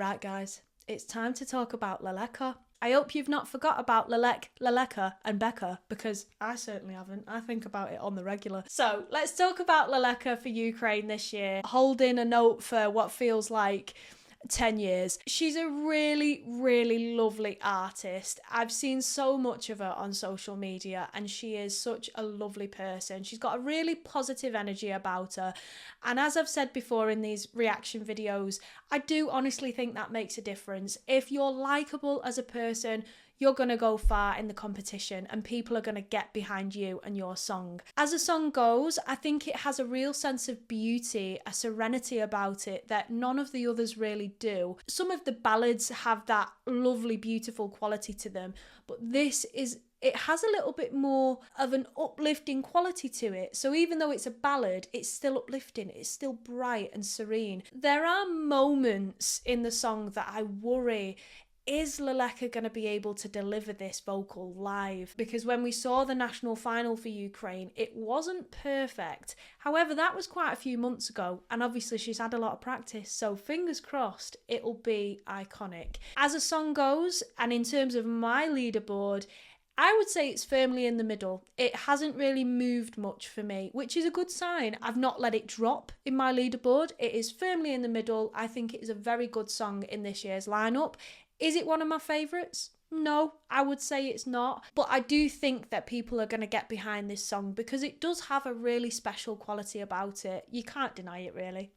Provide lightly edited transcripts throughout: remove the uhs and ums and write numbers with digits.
Right, guys, it's time to talk about LELEKA. I hope you've not forgot about LELEKA and Becca, because I certainly haven't. I think about it on the regular. So let's talk about LELEKA for Ukraine this year, holding a note for what feels like 10 years. She's a really, really lovely artist. I've seen so much of her on social media, and she is such a lovely person. She's got a really positive energy about her. And as I've said before in these reaction videos, I do honestly think that makes a difference. If you're likable as a person, you're going to go far in the competition and people are going to get behind you and your song. As a song goes, I think it has a real sense of beauty, a serenity about it that none of the others really do. Some of the ballads have that lovely, beautiful quality to them, but it has a little bit more of an uplifting quality to it. So even though it's a ballad, it's still uplifting, it's still bright and serene. There are moments in the song that I worry, is LELEKA going to be able to deliver this vocal live? Because when we saw the national final for Ukraine, it wasn't perfect. However, that was quite a few months ago, and obviously she's had a lot of practice, so fingers crossed it'll be iconic. As a song goes, and in terms of my leaderboard, I would say it's firmly in the middle. It hasn't really moved much for me, which is a good sign. I've not let it drop in my leaderboard. It is firmly in the middle. I think it is a very good song in this year's lineup. Is it one of my favourites? No, I would say it's not. But I do think that people are going to get behind this song because it does have a really special quality about it. You can't deny it, really.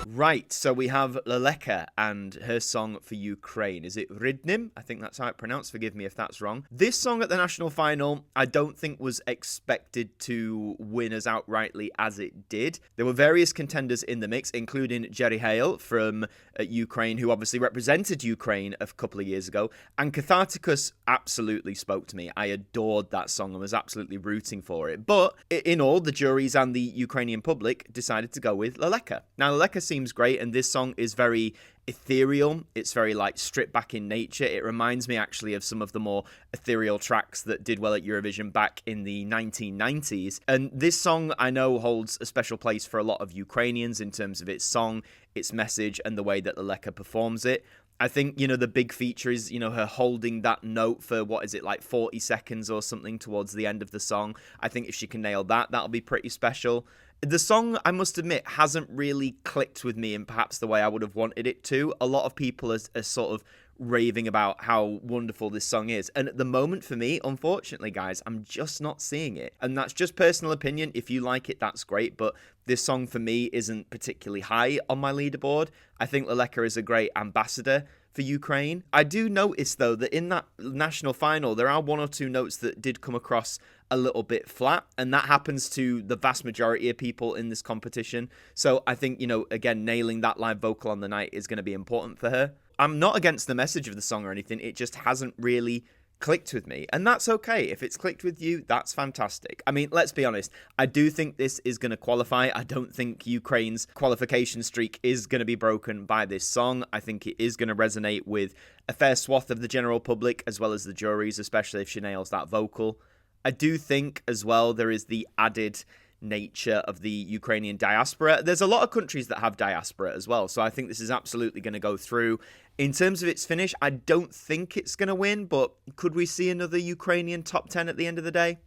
Right, so we have LELEKA and her song for Ukraine. Is it RIDNYM? I think that's how it's pronounced. Forgive me if that's wrong. This song at the national final, I don't think was expected to win as outrightly as it did. There were various contenders in the mix, including Jerry Hale from Ukraine, who obviously represented Ukraine a couple of years ago. And Catharticus absolutely spoke to me. I adored that song and was absolutely rooting for it. But in all, the juries and the Ukrainian public decided to go with LELEKA. Now, LELEKA seems great, and this song is very ethereal. It's very like stripped back in nature. It reminds me actually of some of the more ethereal tracks that did well at Eurovision back in the 1990s. And this song I know holds a special place for a lot of Ukrainians in terms of its song, its message, and the way that LELEKA performs it. I think, the big feature is, her holding that note for, 40 seconds or something towards the end of the song. I think if she can nail that, that'll be pretty special. The song, I must admit, hasn't really clicked with me in perhaps the way I would have wanted it to. A lot of people are sort of raving about how wonderful this song is. And at the moment, for me, unfortunately, guys, I'm just not seeing it. And that's just personal opinion. If you like it, that's great. But this song, for me, isn't particularly high on my leaderboard. I think LELEKA is a great ambassador for Ukraine. I do notice, though, that in that national final, there are one or two notes that did come across a little bit flat, and that happens to the vast majority of people in this competition. So I think, again, nailing that live vocal on the night is going to be important for her. I'm not against the message of the song or anything. It just hasn't really clicked with me, and that's okay. If it's clicked with you, that's fantastic. I mean, let's be honest, I do think this is going to qualify. I don't think Ukraine's qualification streak is going to be broken by this song. I think it is going to resonate with a fair swath of the general public as well as the juries, especially if she nails that vocal. I do think as well there is the added nature of the Ukrainian diaspora. There's a lot of countries that have diaspora as well, so I think this is absolutely going to go through. In terms of its finish, I don't think it's going to win, but could we see another Ukrainian top 10 at the end of the day?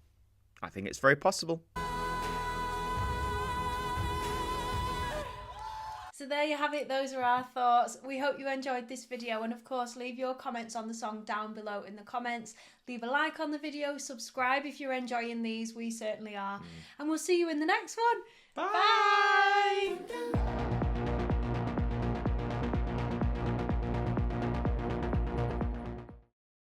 I think it's very possible. So there you have it, those are our thoughts. We hope you enjoyed this video, and of course leave your comments on the song down below in the comments. Leave a like on the video, subscribe if you're enjoying these, we certainly are. And we'll see you in the next one. Bye! Bye.